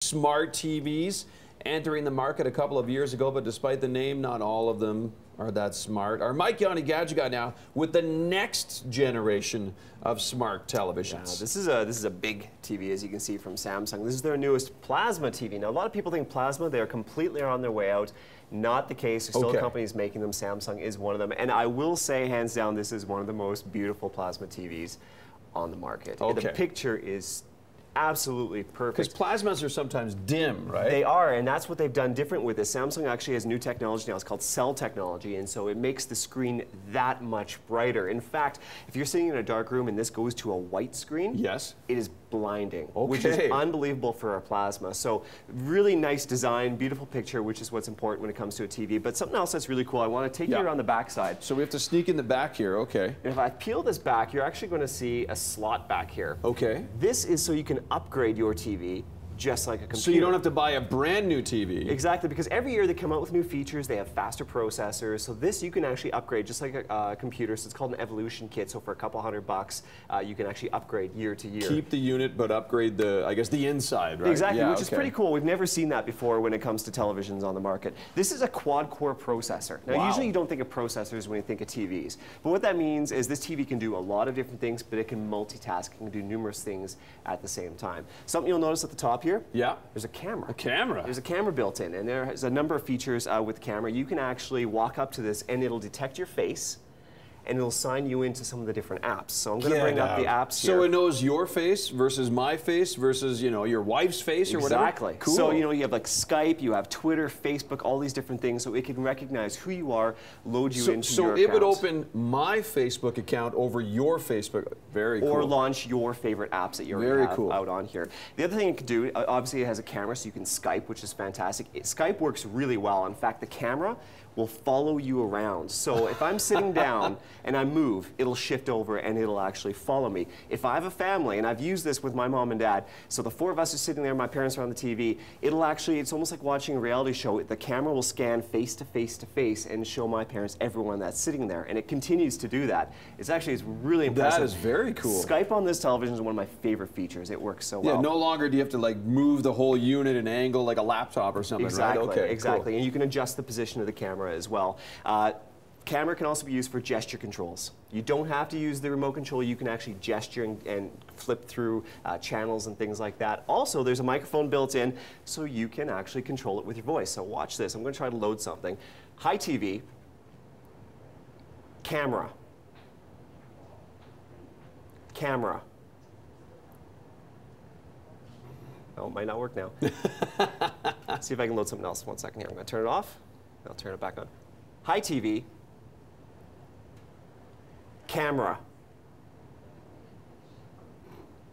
Smart TVs entering the market a couple of years ago, but despite the name, not all of them are that smart. Our Mike Yawney Gadget guy now with the next generation of smart televisions. Yeah, this is a big TV, as you can see from Samsung. This is their newest plasma TV. Now, a lot of people think plasma, they are completely on their way out. Not the case. There's still companies making them. Samsung is one of them. And I will say, hands down, this is one of the most beautiful plasma TVs on the market. The picture is absolutely perfect. Because plasmas are sometimes dim, right? They are, and that's what they've done different with this. Samsung actually has new technology now. It's called cell technology, and so it makes the screen that much brighter. In fact, if you're sitting in a dark room and this goes to a white screen, yes, it is blinding, which is unbelievable for a plasma. So really nice design, beautiful picture, which is what's important when it comes to a TV. But something else that's really cool, I want to take you around the back side. So we have to sneak in the back here, okay. And if I peel this back, you're actually going to see a slot back here. Okay. This is so you can upgrade your TV just like a computer. So you don't have to buy a brand new TV. Exactly, because every year they come out with new features, they have faster processors, so this you can actually upgrade just like a computer. So it's called an evolution kit, so for a couple $100 you can actually upgrade year to year. Keep the unit, but upgrade the, I guess, the inside, right? Exactly, which is pretty cool. We've never seen that before when it comes to televisions on the market. This is a quad-core processor. Now, usually you don't think of processors when you think of TVs, but what that means is this TV can do a lot of different things, but it can multitask, it can do numerous things at the same time. Something you'll notice at the top here, there's a camera. A camera? There's a camera built in, and there's a number of features with the camera. You can actually walk up to this, and it'll detect your face, and it'll sign you into some of the different apps. So I'm going to bring up the apps here. So it knows your face versus my face versus, you know, your wife's face or whatever? Exactly. Cool. So, you know, you have like Skype, you have Twitter, Facebook, all these different things, so it can recognize who you are, load you into your account. So it would open my Facebook account over your Facebook. Very cool. Or launch your favorite apps that you already have out on here. The other thing it can do, obviously it has a camera, so you can Skype, which is fantastic. Skype works really well. In fact, the camera will follow you around. So if I'm sitting down and I move, it'll shift over and it'll actually follow me. If I have a family, and I've used this with my mom and dad, so the four of us are sitting there, my parents are on the TV, it'll actually, it's almost like watching a reality show. The camera will scan face to face to face and show my parents everyone that's sitting there, and it continues to do that. It's really impressive. That is very cool. Skype on this television is one of my favorite features. It works so well. Yeah, no longer do you have to like move the whole unit and angle like a laptop or something, right? Okay, exactly. Cool. And you can adjust the position of the camera as well. Camera can also be used for gesture controls. You don't have to use the remote control. You can actually gesture and flip through channels and things like that. Also, there's a microphone built in, so you can actually control it with your voice. So watch this. I'm going to try to load something. Hi, TV. Camera. Camera. Oh, it might not work now. See if I can load something else. 1 second here. I'm going to turn it off. I'll turn it back on. Hi, TV. Camera.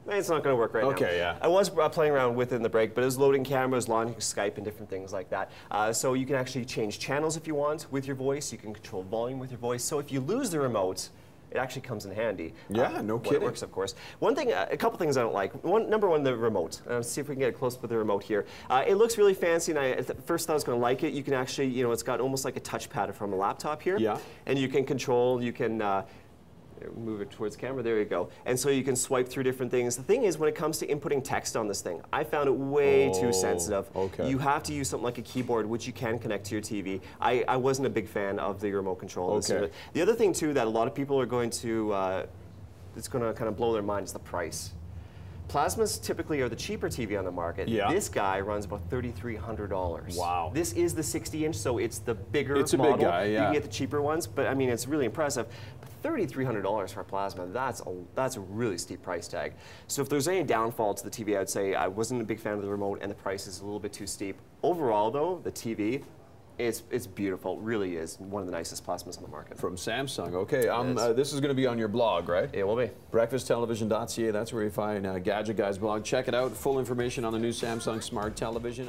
It's not going to work right now. Okay, yeah. I was playing around with it in the break, but it was loading cameras, launching Skype, and different things like that. So you can actually change channels if you want with your voice. You can control volume with your voice. So if you lose the remote, it actually comes in handy. Yeah, no kidding. It works, of course. One thing, a couple things I don't like. Number one, the remote. Let's see if we can get a close-up with the remote here. It looks really fancy, and I at first thought I was going to like it. You can actually, you know, it's got almost like a touchpad from a laptop here. Yeah. And you can control, you can move it towards the camera, there you go. And so you can swipe through different things. The thing is, when it comes to inputting text on this thing, I found it way too sensitive. Okay. You have to use something like a keyboard, which you can connect to your TV. I wasn't a big fan of the remote control. Okay. The other thing, too, that a lot of people are going to, it's going to kind of blow their mind is the price. Plasmas typically are the cheaper TV on the market. Yeah. This guy runs about $3,300. Wow. This is the 60-inch, so it's the bigger model. It's a big guy, yeah. You can get the cheaper ones, but I mean, it's really impressive. But $3,300 for a plasma, that's a really steep price tag. So if there's any downfall to the TV, I'd say I wasn't a big fan of the remote, and the price is a little bit too steep. Overall, though, the TV, it's beautiful. It really is one of the nicest plasmas on the market. From Samsung. Okay, this is going to be on your blog, right? It will be. BreakfastTelevision.ca. That's where you find Gadget Guy's blog. Check it out. Full information on the new Samsung Smart Television.